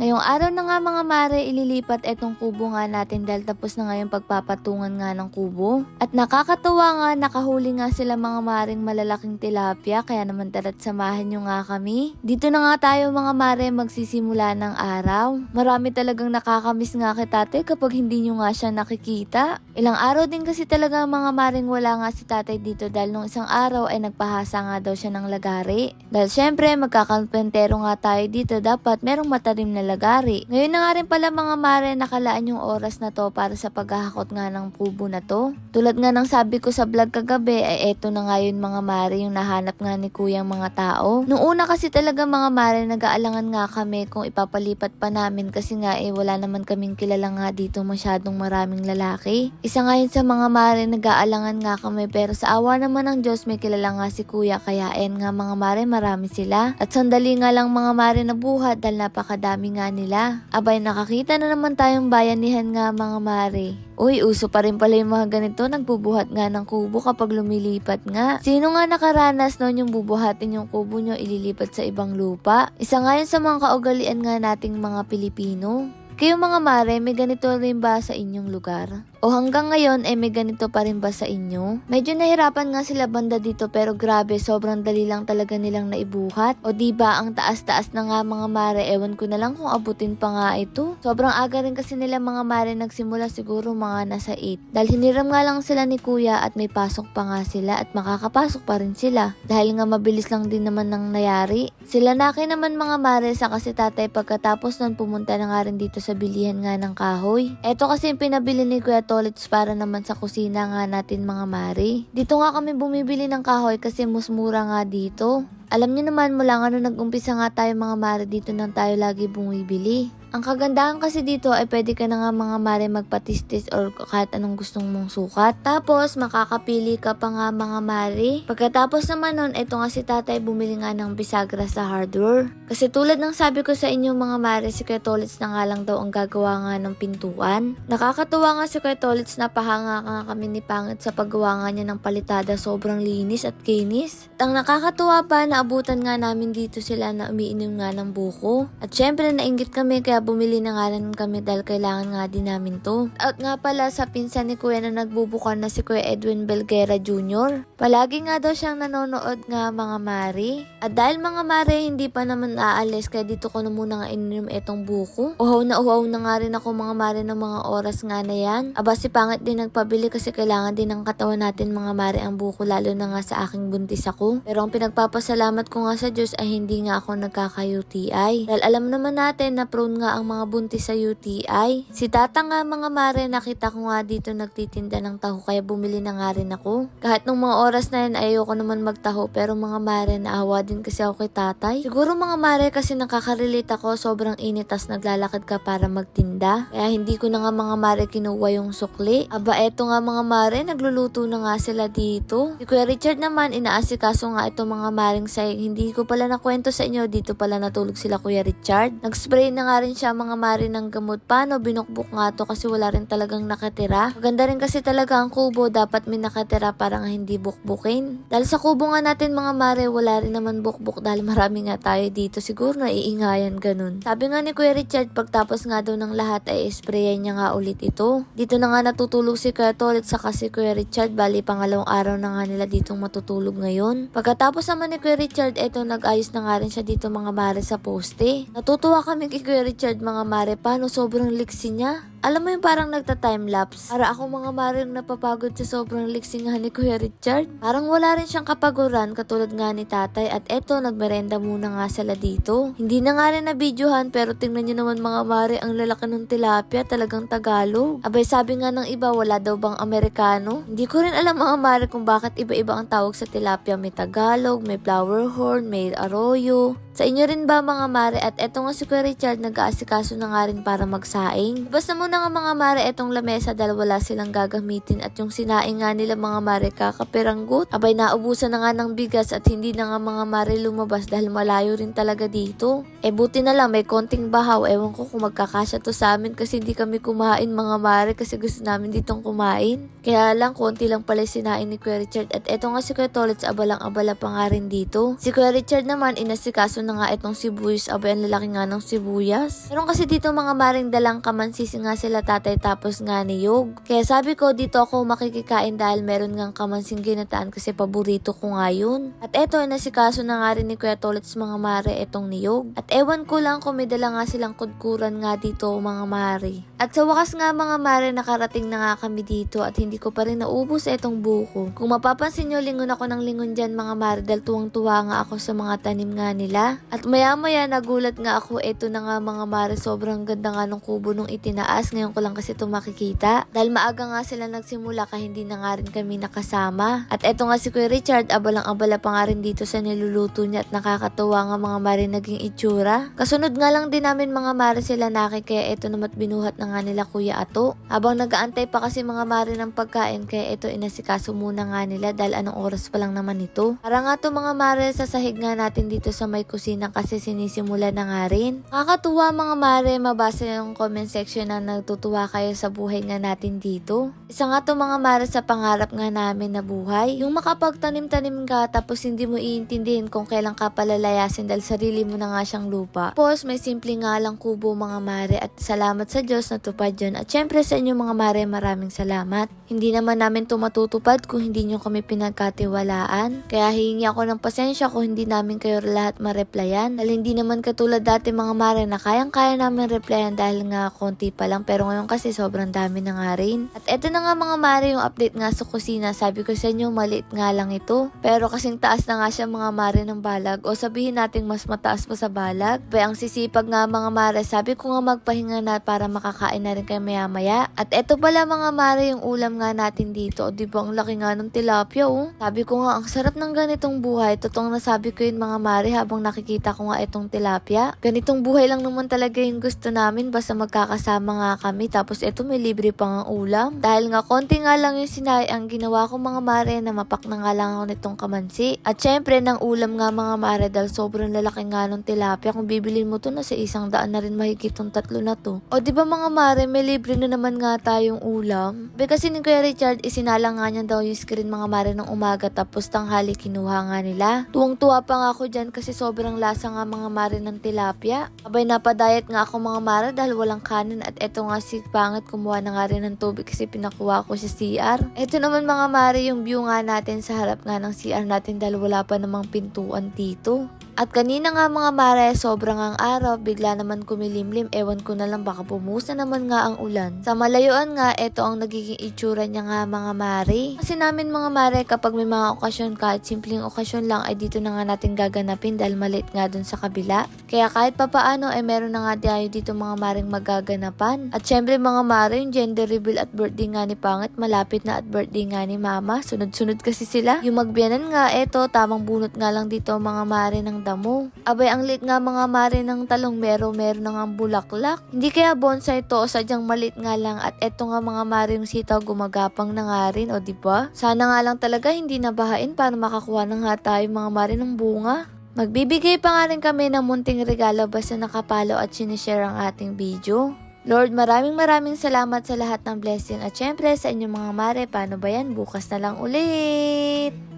Ngayong araw na nga mga mare, ililipat etong kubo nga natin dahil tapos na nga yung pagpapatungan nga ng kubo. At nakakatuwa nga, nakahuli nga sila mga maring malalaking tilapia, kaya naman tara't samahan nyo nga kami. Dito na nga tayo mga mare magsisimula ng araw. Marami talagang nakakamiss nga kay tatay kapag hindi nyo nga siya nakikita. Ilang araw din kasi talaga mga maring wala nga si tatay dito dahil nung isang araw ay nagpahasa nga daw siya ng lagari. Dahil syempre magkakalpentero nga tayo dito, dapat merong matalim na lagari. Ngayon na nga rin pala mga mare nakalaan yung oras na to para sa paghahakot nga ng kubo na to. Tulad nga ng sabi ko sa vlog kagabi ay eto na nga yun mga mare yung nahanap nga ni kuyang mga tao. Nung una kasi talaga mga mare nag-aalangan nga kami kung ipapalipat pa namin kasi nga wala naman kaming kilala nga dito masyadong maraming lalaki. Isa nga yun sa mga mare nag-aalangan nga kami pero sa awa naman ng Diyos may kilala nga si kuya kaya nga mga mare marami sila. At sandali nga lang mga mare na buhat dahil napakadami nga nila. Abay nakakita na naman tayong bayanihan nga mga mare. Uy, uso pa rin pala yung mga ganito, nagbubuhat nga ng kubo kapag lumilipat nga. Sino nga nakaranas noon yung bubuhatin yung kubo nyo ililipat sa ibang lupa? Isa nga yun sa mga kaugalian nga nating mga Pilipino. Kayo mga mare, may ganito rin ba sa inyong lugar? O hanggang ngayon may ganito pa rin ba sa inyo? Medyo nahirapan nga sila banda dito pero grabe sobrang dali lang talaga nilang naibuhat. O diba ang taas-taas na nga mga mare, ewan ko na lang kung abutin pa nga ito. Sobrang aga rin kasi nila mga mare nagsimula siguro mga nasa 8. Dahil hiniram nga lang sila ni kuya at may pasok pa nga sila at makakapasok pa rin sila. Dahil nga mabilis lang din naman nang nayari. Sila naki naman mga mare sa kasi tatay pagkatapos nun pumunta na nga rin dito sa bilihan nga ng kahoy. Eto kasi yung pinabili ni kuya tolits para naman sa kusina nga natin mga mare. Dito nga kami bumibili ng kahoy kasi mas mura nga dito. Alam niyo naman mula nga nung nag-umpisa nga tayo mga mare dito nang tayo lagi bumibili. Ang kagandahan kasi dito ay pwede ka na nga mga mare magpatistis or kahit anong gustong mong sukat. Tapos makakapili ka pa nga mga mare. Pagkatapos naman nun, eto nga si tatay bumili nga ng bisagra sa hardware. Kasi tulad ng sabi ko sa inyo mga mare, si Kuya Tolits na nga lang daw ang gagawa nga ng pintuan. Nakakatuwa nga si Kuya Tolits, napahanga nga kami ni Pangit sa paggawa nga niya ng palitada, sobrang linis at kinis. At ang nakakatuwa pa, naabutan nga namin dito sila na umiinom nga ng buko. At syempre nainggit kami kaya bumili na nga rin kami dahil kailangan nga din namin to. At nga pala sa pinsan ni kuya na nagbubukan na si Kuya Edwin Belguera Jr. Palagi nga daw siyang nanonood nga mga mare. At dahil mga mare hindi pa naman aalis kaya dito ko na muna nga ininom etong buko. Uhaw na nga rin ako mga mare ng mga oras nga na yan. Aba si Pangit din nagpabili kasi kailangan din ng katawan natin mga mare ang buko lalo na nga sa aking buntis ako. Pero ang pinagpapasalamat ko nga sa Diyos ay hindi nga ako nagkaka-UTI. Dahil alam naman natin na prone nga ang mga buntis sa UTI. Si tata nga mga mare nakita ko nga dito nagtitinda ng taho kaya bumili na nga rin ako. Kahit nung mga oras na yun ayoko naman magtaho pero mga mare naawa din kasi ako kay tatay. Siguro mga mare kasi nakaka-relate ako, sobrang init tas naglalakad ka para magtinda. Kaya hindi ko na nga mga mare kinuha yung sukli. Aba eto nga mga mare nagluluto na nga sila dito. Si Kuya Richard naman inaasikaso nga ito mga maring sayang. Hindi ko pala nakwento sa inyo, dito pala natulog sila Kuya Richard. Nag-spray na nga rin siya mga mare ng gamot. Paano? Binukbuk nga to kasi wala rin talagang nakatira. Maganda rin kasi talaga ang kubo, dapat may nakatira para nga hindi bukbukin. Dahil sa kubo nga natin mga mare, wala rin naman bukbuk dahil marami nga tayo dito. Siguro naiingayan ganun. Sabi nga ni Kuya Richard, pagtapos nga daw ng lahat ay sprayan niya nga ulit ito. Dito na nga natutulog si Kuya Tolit saka si Kuya Richard, bali pangalawang araw na nga nila ditong matutulog ngayon. Pagkatapos naman ni Kuya Richard, eto nag-ayos na nga rin siya dito mga mare sa poste. Natutuwa kami kay Kuya Richard mga mare, paano sobrang liksi niya. Alam mo yung parang nagta-timelapse. Para ako mga mare yung napapagod sa sobrang liksi nga ni Kuya Richard. Parang wala rin siyang kapaguran katulad nga ni tatay at eto nagmerenda muna nga sila dito. Hindi na nga rin na videohan pero tingnan nyo naman mga mare ang lalaki ng tilapia, talagang Tagalog. Abay sabi nga ng iba wala daw bang Amerikano. Hindi ko rin alam mga mare kung bakit iba-iba ang tawag sa tilapia. May Tagalog, may flower horn, may arroyo. Sa inyo rin ba mga mare? At eto nga si Kuya Richard nag-aasikaso na nga rin para magsaing. Basta muna na nga mga mare etong lamesa dahil wala silang gagamitin at yung sinaing nga nila mga mare kakapiranggot. Abay naubusan na nga ng bigas at hindi na nga mga mare lumabas dahil malayo rin talaga dito. Buti na lang may konting bahaw. Ewan ko kung magkakasya to sa amin kasi hindi kami kumain mga mare kasi gusto namin ditong kumain. Kaya lang konti lang pala sinain ni Kuya Richard at eto nga si Kuya Tolets abalang-abala pa nga rin dito. Si Kuya Richard naman inasikaso na nga itong sibuyas. Abay ang lalaki nga ng sibuyas. Meron kasi dito mga maring dalang kamansisi nga sila tatay tapos nga niyog. Kaya sabi ko dito ako makikikain dahil meron ngang kamansing ginataan kasi paborito ko nga yun. At eto inasikaso na nga rin ni Kuya Tolets mga mare etong niyog. At ewan ko lang kung may dala nga silang kudkuran nga dito mga mare. At sa wakas nga mga mare nakarating na nga kami dito at hindi ko pa rin naubos etong buko. Kung mapapansin nyo lingon ako ng lingon dyan mga mare dahil tuwang-tuwa nga ako sa mga tanim nga nila. At maya-maya nagulat nga ako eto na nga mga mare sobrang ganda nga ng kubo nung itinaas. Ngayon ko lang kasi ito makikita. Dahil maaga nga sila nagsimula kaya hindi na nga rin kami nakasama. At eto nga si Kuya Richard abalang-abala pa nga rin dito sa niluluto niya at nakakatuwa nga mga mare naging itsura. Kasunod nga lang din namin mga mare sila naki kaya eto namat binuhat na nga nila Kuya Ato. Habang nagaantay pa kasi mga mare ng pagkain kaya eto inasikaso muna nga nila dahil anong oras pa lang naman ito. Para nga to mga mare sa sahig nga natin dito sa may kusina kasi sinisimula na nga rin. Nakakatuwa mga mare mabasa yung comment section na nagtutuwa kayo sa buhay nga natin dito. Isa nga to mga mare sa pangarap nga namin na buhay. Yung makapagtanim-tanim ka tapos hindi mo iintindihin kung kailan ka palalayasin dahil sarili mo na nga siyang lupa. Tapos may simple nga lang kubo mga mare at salamat sa Diyos na tupad yun. At syempre sa inyo mga mare maraming salamat. Hindi naman namin to matutupad kung hindi nyo kami pinagkatiwalaan. Kaya hihingi ako ng pasensya kung hindi namin kayo lahat ma-replyan. Dahil hindi naman katulad dati mga mare na kayang-kaya namin replyan dahil nga konti pa lang. Pero ngayon kasi sobrang dami na nga rin. At eto na nga mga mare yung update nga sa kusina. Sabi ko sa inyo maliit nga lang ito. Pero kasing taas na nga siya mga mare ng balag. O sabihin natin mas mataas pa sa balag. Kaya ang sisipag nga mga mare. Sabi ko nga magpahinga na para makakain na rin kayo maya-maya. At eto pala mga mare yung ulam nga natin dito. O diba ang laki nga ng tilapia oh. Sabi ko nga ang sarap ng ganitong buhay. Totoong nasabi ko yun mga mare habang nakikita ko nga itong tilapia. Ganitong buhay lang naman talaga yung gusto namin basta magkakasama nga kami. Tapos eto may libre pang ulam. Dahil nga konti nga lang yung sinay ang ginawa ko mga mare na mapak na nga lang ako nitong kamansi. At syempre ng ulam nga mga mare dahil sobrang lalaki nga ng tilapia. Kung bibilin mo to na sa 100 na rin mahigit tong tatlo na to. O diba mga mare may libre na naman nga tayong ulam. Kasi ni Kuya Richard isinalang nga niya daw yung screen mga mare ng umaga tapos tanghali kinuha nga nila. Tuwang-tuwa pa nga ako dyan kasi sobrang lasa nga mga mare ng tilapia. Abay napadayat nga ako mga mare dahil walang kanin at eto nga si Pangit kumuha na nga rin ng tubig kasi pinakuha ko sa CR. Eto naman mga mare yung view nga natin sa harap nga ng CR natin dahil wala pa namang pintuan dito. At kanina nga mga mare, sobrang ang araw, bigla naman kumilimlim, ewan ko na lang baka bumusa naman nga ang ulan. Sa malayuan nga, eto ang nagiging itsura niya nga mga mare. Kasi namin mga mare, kapag may mga okasyon, kahit simpleng okasyon lang, ay dito na nga natin gaganapin dahil maliit nga dun sa kabila. Kaya kahit papaano, ay meron na nga tayo dito mga maring magaganapan. At syempre mga mare, yung gender reveal at birthday nga ni Pangit, malapit na at birthday nga ni Mama. Sunod-sunod kasi sila. Yung magbiyanan nga, eto, tamang bunot nga lang dito mga mare ng damo. Abay ang lit nga mga mare ng talong meron na nga bulaklak. Hindi kaya bonsai to o sadyang malit nga lang at eto nga mga mare yung sitaw gumagapang na nga rin o diba? Sana nga lang talaga hindi nabahain para makakuha na nga tayo mga mare ng bunga. Magbibigay pa nga rin kami ng munting regalo basta nakapalo at sinishare ang ating video. Lord, maraming salamat sa lahat ng blessing at syempre sa inyong mga mare, paano ba yan? Bukas na lang ulit!